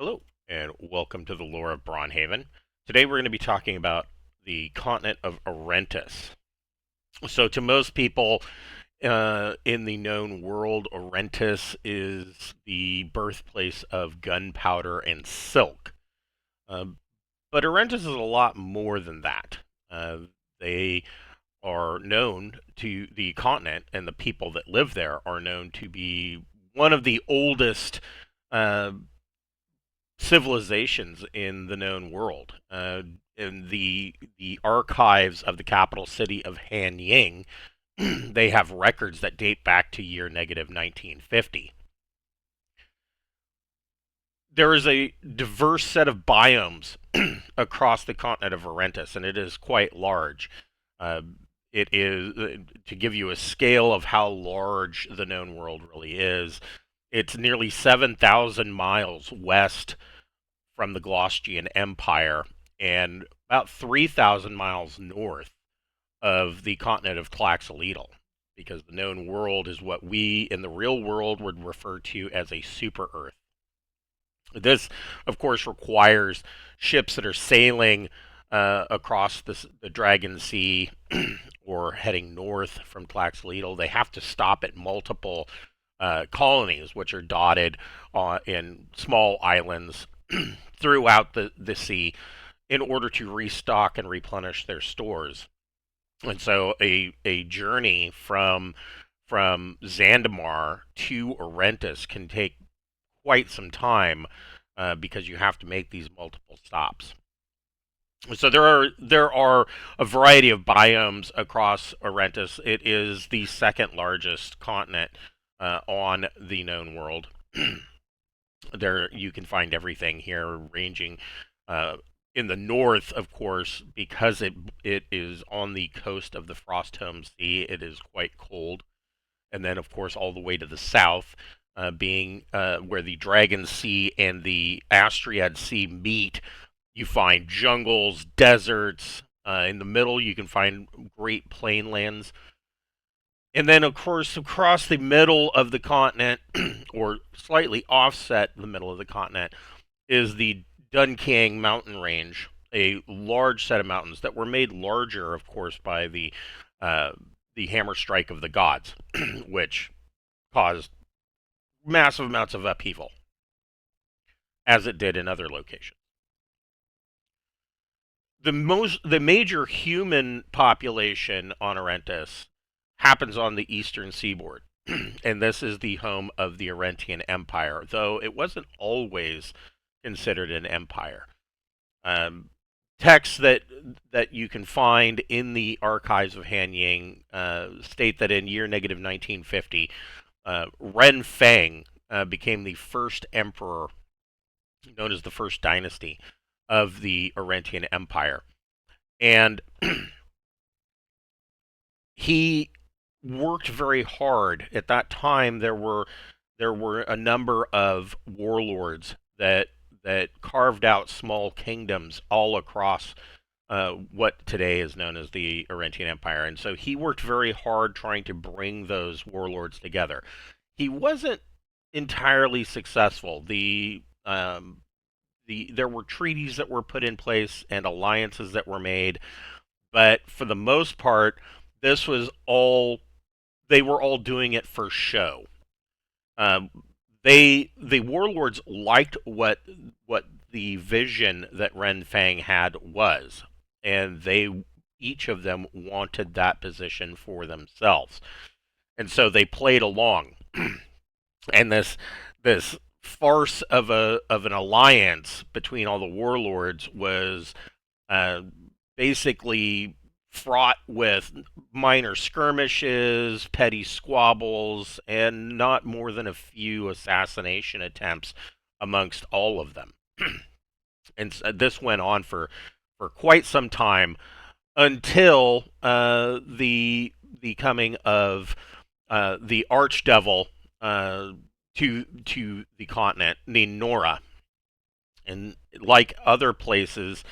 Hello, and welcome to the lore of Braunhaven. Today we're going to be talking about the continent of Orentis. So, to most people in the known world, Orentis is the birthplace of gunpowder and silk. Um, but Orentis is a lot more than that. They are known to the continent, and the people that live there are known to be one of the oldest uh, civilizations in the known world. In the archives of the capital city of Hanying, they have records that date back to year negative 1950. There is a diverse set of biomes across the continent of Orentis, and it is quite large. Uh, it is, to give you a scale of how large the known world really is, it's nearly 7,000 miles west from the Glaucian Empire and about 3,000 miles north of the continent of Tlaxeletl, because the known world is what we in the real world would refer to as a super Earth. This, of course, requires ships that are sailing across the Dragon Sea or heading north from Tlaxeletl. They have to stop at multiple colonies, which are dotted in small islands throughout the sea in order to restock and replenish their stores. And so a journey from Zandamar to Orentis can take quite some time because you have to make these multiple stops. So there are a variety of biomes across Orentis. It is the second largest continent on the known world. There you can find everything here, ranging uh, in the north, of course, because it is on the coast of the Frostholm Sea. It is quite cold, and then of course all the way to the south, being where the Dragon Sea and the Astriad Sea meet. You find jungles, deserts. In the middle, you can find great plainlands. And then, of course, across the middle of the continent, or slightly offset the middle of the continent, is the Dunking mountain range, a large set of mountains that were made larger, of course, by the hammer strike of the gods, which caused massive amounts of upheaval, as it did in other locations. The major human population on Orentis happens on the eastern seaboard. And this is the home of the Orentian Empire, though it wasn't always considered an empire. Um, Texts that you can find in the archives of Hanying state that in year negative 1950, Ren Feng became the first emperor, known as the First Dynasty, of the Orentian Empire. And he worked very hard. At that time, there were a number of warlords that carved out small kingdoms all across what today is known as the Orentian Empire. And so he worked very hard trying to bring those warlords together. He wasn't entirely successful. There were treaties that were put in place and alliances that were made, but for the most part, this was all they were all doing it for show. Um, the warlords liked what the vision that Ren Fang had was, and they each of them wanted that position for themselves, and so they played along. And this farce of an alliance between all the warlords was uh, basically fraught with minor skirmishes, petty squabbles, and not more than a few assassination attempts amongst all of them. And this went on for quite some time until the coming of the archdevil to the continent named Nora. And like other places,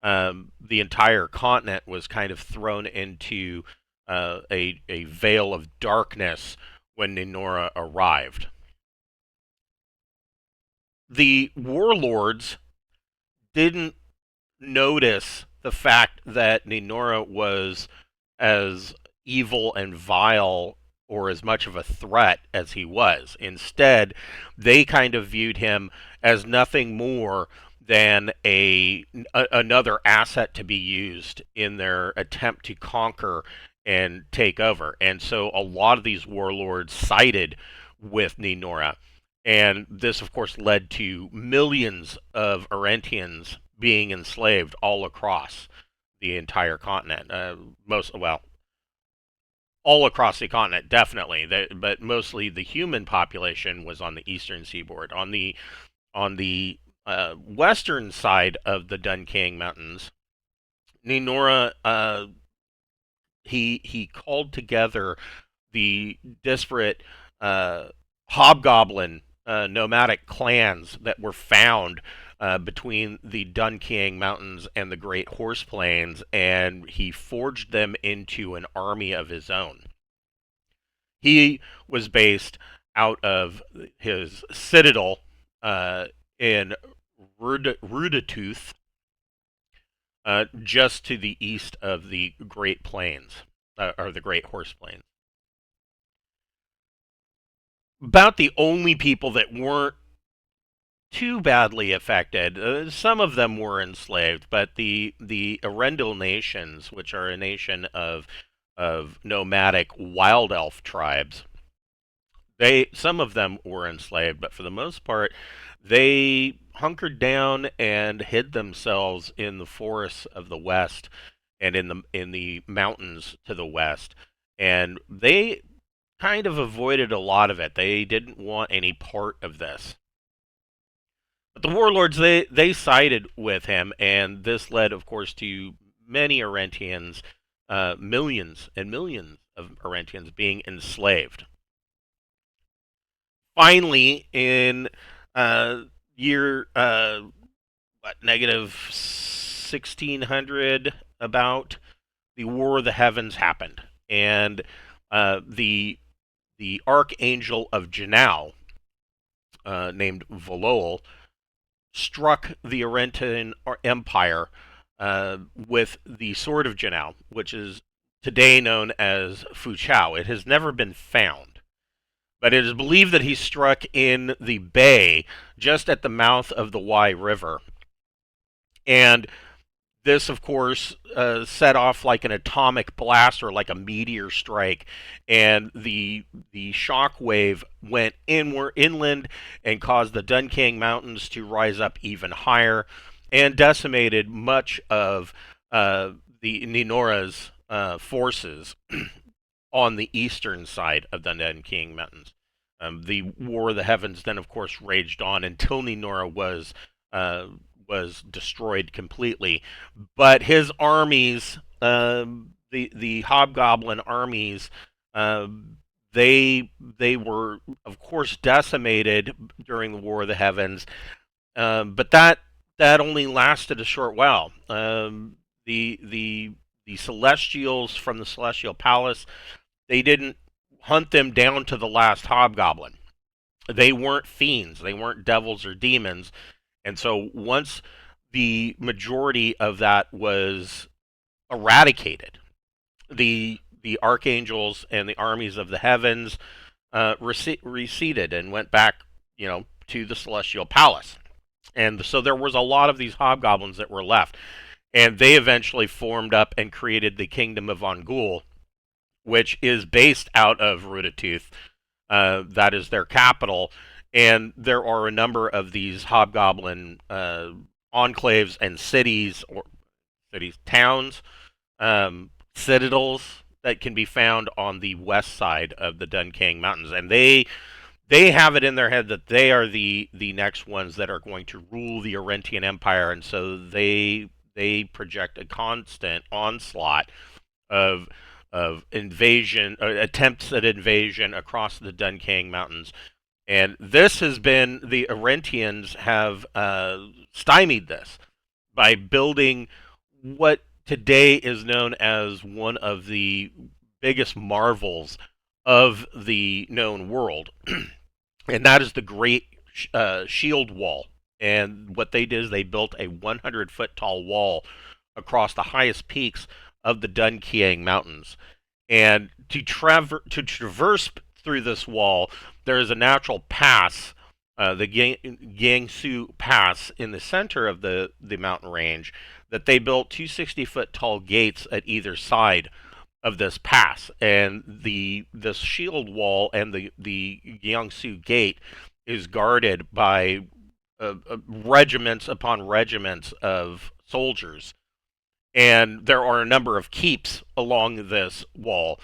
the entire continent was kind of thrown into a veil of darkness when Ninora arrived. the warlords didn't notice the fact that Ninora was as evil and vile or as much of a threat as he was. Instead, they kind of viewed him as nothing more than another asset to be used in their attempt to conquer and take over. And so a lot of these warlords sided with Ninora. And this, of course, led to millions of Orentians being enslaved all across the entire continent. All across the continent, definitely. But mostly the human population was on the eastern seaboard. On the western side of the Dunking Mountains, Ninora he called together the disparate hobgoblin nomadic clans that were found between the Dunking Mountains and the Great Horse Plains, and he forged them into an army of his own. He was based out of his citadel in Rudetooth, just to the east of the Great Plains, or the Great Horse Plains. About the only people that weren't too badly affected. Some of them were enslaved, but the Arendelle nations, which are a nation of nomadic wild elf tribes, some of them were enslaved, but for the most part, they hunkered down and hid themselves in the forests of the west and in the mountains to the west, and they kind of avoided a lot of it. They didn't want any part of this. But the warlords, they sided with him, and this led, of course, to many Orentians, millions and millions of Orentians being enslaved. Finally, in year negative 1600, about, the War of the Heavens happened, and the Archangel of Janau, named Volol, struck the Orentian Empire with the Sword of Janau, which is today known as Fuchao. It has never been found, but it is believed that he struck in the bay just at the mouth of the Wye River. And this, of course, set off like an atomic blast or like a meteor strike, and the shock wave went inland and caused the Dunking Mountains to rise up even higher, and decimated much of the Ninora's forces on the eastern side of the Dunking Mountains. The War of the Heavens then, of course, raged on until Ninora was destroyed completely. But his armies, the Hobgoblin armies, they were, of course, decimated during the War of the Heavens. But that only lasted a short while. The Celestials from the Celestial Palace, they didn't hunt them down to the last Hobgoblin. They weren't fiends. They weren't devils or demons. And so once the majority of that was eradicated, the archangels and the armies of the heavens receded and went back, to the Celestial Palace. And so there was a lot of these hobgoblins that were left. And they eventually formed up and created the Kingdom of Ongul, which is based out of Rudetooth. That is their capital. And there are a number of these hobgoblin enclaves and towns, citadels that can be found on the west side of the Dunking Mountains. And they have it in their head that they are the next ones that are going to rule the Orentian Empire. And so they project a constant onslaught of invasion, attempts at invasion across the Dunking Mountains. And this has been, the Orentians have stymied this by building what today is known as one of the biggest marvels of the known world. And that is the Great shield wall. And what they did is they built a 100-foot tall wall across the highest peaks of the Dunqiang Mountains. And to traverse through this wall, there is a natural pass, the Gangsu Pass, in the center of the mountain range, that they built two 60-foot tall gates at either side of this pass. And this shield wall and the Gyeongsu Gate is guarded by regiments upon regiments of soldiers. And there are a number of keeps along this wall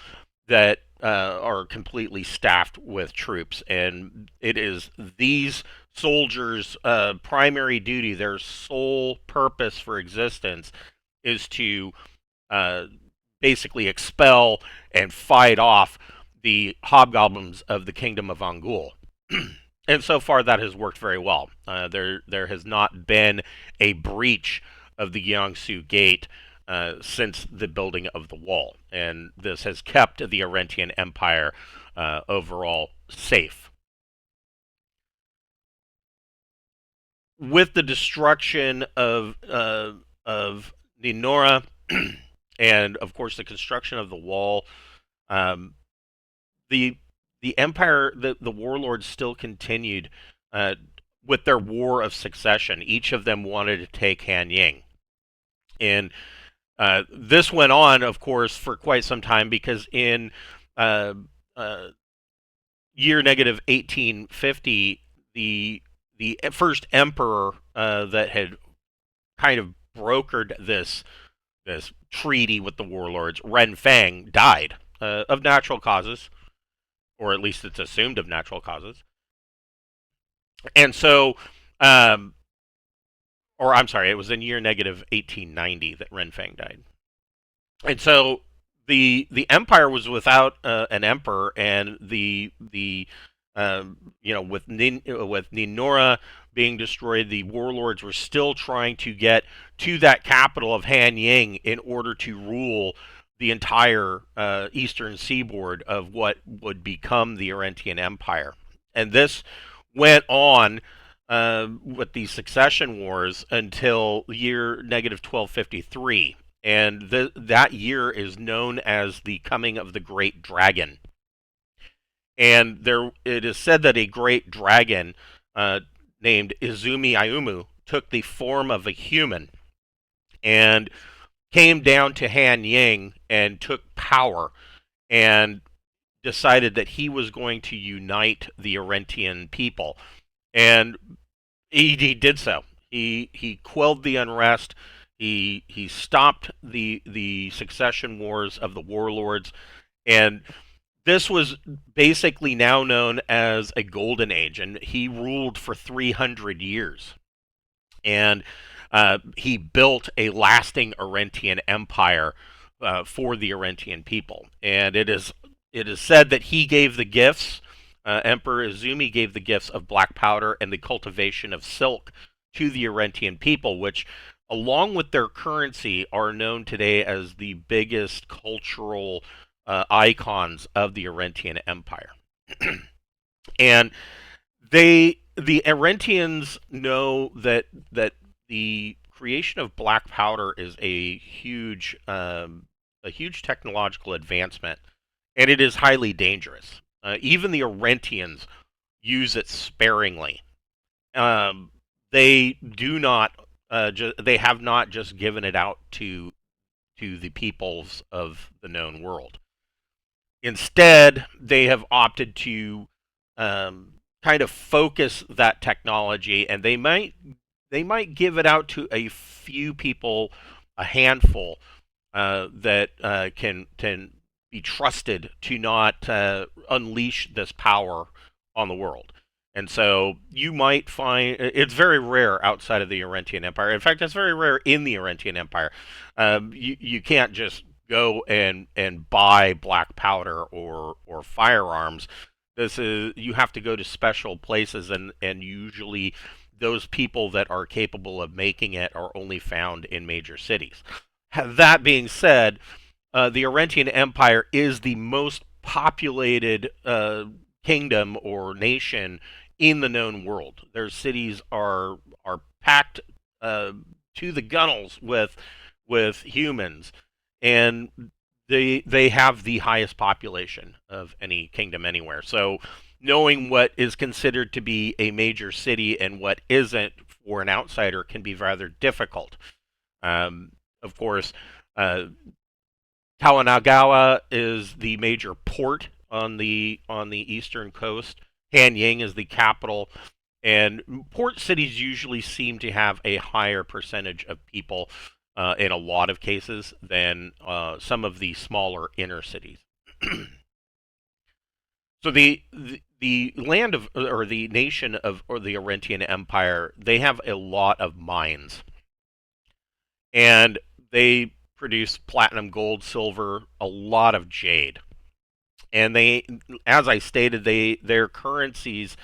that are completely staffed with troops. And it is these soldiers' primary duty, their sole purpose for existence, is to basically expel and fight off the hobgoblins of the kingdom of Angul. And so far, that has worked very well. There has not been a breach of the Gyeongsu Gate since the building of the wall, and this has kept the Orentian Empire overall safe. With the destruction of Ninora, and of course the construction of the wall, the empire, the warlords still continued with their war of succession. Each of them wanted to take Hanyang, and this went on, of course, for quite some time, because in year negative 1850, the first emperor that had kind of brokered this treaty with the warlords, Ren Fang, died of natural causes, or at least it's assumed of natural causes. And so, or I'm sorry, it was in year negative 1890 that Ren Fang died. And so the empire was without an emperor, and with Ninora being destroyed, the warlords were still trying to get to that capital of Hanyang in order to rule the entire eastern seaboard of what would become the Orentian Empire. And this went on with the succession wars until year negative 1253. And that year is known as the coming of the Great Dragon. And it is said that a great dragon named Izumi Ayumu took the form of a human and came down to Hanyang and took power and decided that he was going to unite the Orentian people. And he did so. He quelled the unrest. He stopped the succession wars of the warlords, and this was basically now known as a golden age, and he ruled for 300 years. And he built a lasting Orentian empire for the Orentian people. And it is said that he gave the gifts, Emperor Izumi gave the gifts of black powder and the cultivation of silk to the Orentian people, which, along with their currency, are known today as the biggest cultural icons of the Orentian Empire. And the Orentians know that the creation of black powder is a huge technological advancement, and it is highly dangerous. Even the Orentians use it sparingly. They do not. They have not just given it out to the peoples of the known world. Instead, they have opted to kind of focus that technology, and they might give it out to a few people, a handful that can be trusted to not unleash this power on the world. And so you might find it's very rare outside of the Orentian Empire. In fact, it's very rare in the Orentian Empire. You can't just go and buy black powder or firearms. You have to go to special places, and usually those people that are capable of making it are only found in major cities. That being said, the Orentian Empire is the most populated kingdom or nation in the known world. Their cities are packed to the gunnels with humans, and they have the highest population of any kingdom anywhere. So knowing what is considered to be a major city and what isn't for an outsider can be rather difficult. Of course, uh, Kawanagawa is the major port on the eastern coast. Hanyang is the capital, and port cities usually seem to have a higher percentage of people in a lot of cases than some of the smaller inner cities. So the land of or the nation of or the Orentian Empire, they have a lot of mines, and they produce platinum, gold, silver, a lot of jade. And they, as I stated, their currencies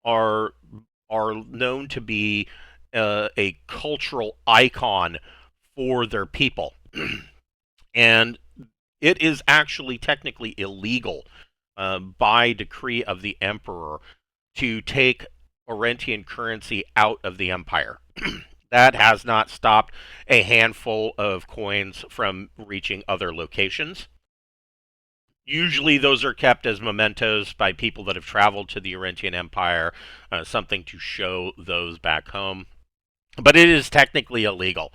are are known to be a cultural icon for their people, and it is actually technically illegal by decree of the emperor to take Orentian currency out of the empire. That has not stopped a handful of coins from reaching other locations. Usually, those are kept as mementos by people that have traveled to the Orentian Empire, something to show those back home. But it is technically illegal.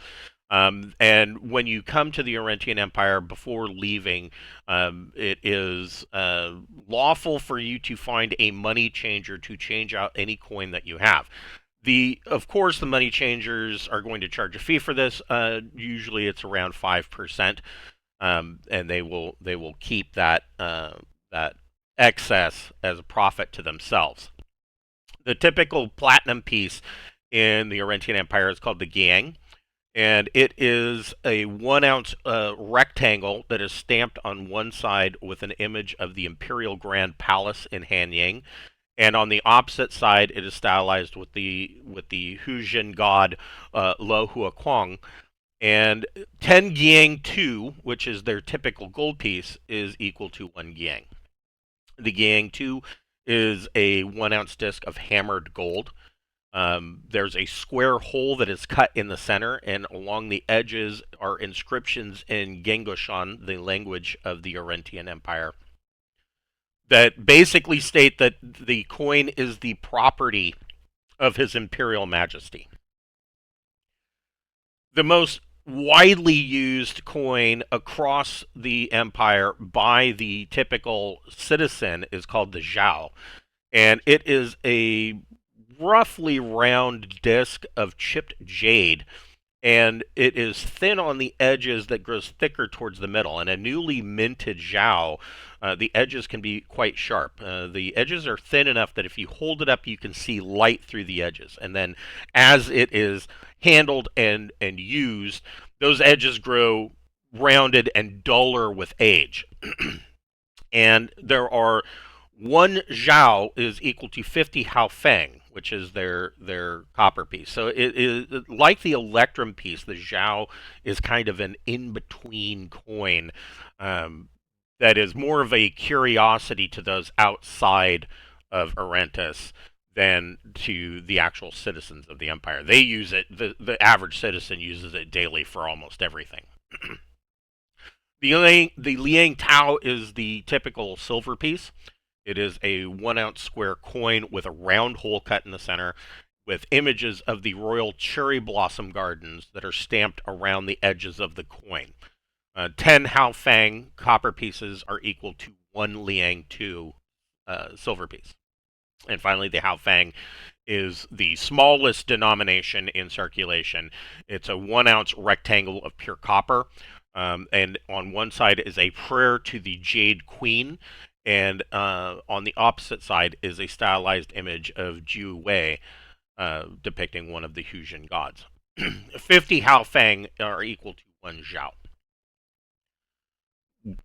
And when you come to the Orentian Empire before leaving, it is lawful for you to find a money changer to change out any coin that you have. Of course, the money changers are going to charge a fee for this. Usually, it's around 5%, and they will keep that excess as a profit to themselves. The typical platinum piece in the Orentian Empire is called the Giang, and it is a 1 ounce rectangle that is stamped on one side with an image of the Imperial Grand Palace in Hanyang, and on the opposite side, it is stylized with the Hujin god Lo Hua Kwang. And 10 Giang 2, which is their typical gold piece, is equal to 1 Giang. The Giang 2 is a 1 ounce disc of hammered gold. There's a square hole that is cut in the center, and along the edges are inscriptions in Gengoshan, the language of the Orentian Empire, that basically state that the coin is the property of His Imperial Majesty. The most widely used coin across the empire by the typical citizen is called the Zhao, and it is a roughly round disc of chipped jade, and it is thin on the edges that grows thicker towards the middle. And a newly minted Zhao, the edges can be quite sharp. The edges are thin enough that if you hold it up, you can see light through the edges. And then as it is handled and used, those edges grow rounded and duller with age. And there are one Zhao is equal to 50 Hao Feng, which is their copper piece. So it is like the Electrum piece. The Zhao is kind of an in-between coin that is more of a curiosity to those outside of Orentis than to the actual citizens of the empire. They use it. The average citizen uses it daily for almost everything. The Liang Tao is the typical silver piece. It is a 1 ounce square coin with a round hole cut in the center, with images of the royal cherry blossom gardens that are stamped around the edges of the coin. 10 Hao Fang copper pieces are equal to 1 Liang 2 silver piece. And finally, the Hao Fang is the smallest denomination in circulation. It's a 1 ounce rectangle of pure copper. And on one side is a prayer to the Jade Queen, and on the opposite side is a stylized image of Jiu Wei, depicting one of the Hujin gods. 50 Hao Fang are equal to 1 Zhao.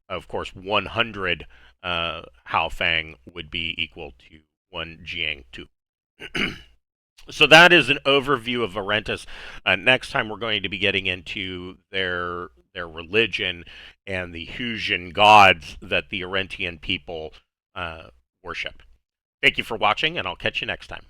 Of course, 100 Hao Fang would be equal to 1 Jiang 2. So that is an overview of Orentis. Next time we're going to be getting into their religion and the Hujin gods that the Orentian people worship. Thank you for watching, and I'll catch you next time.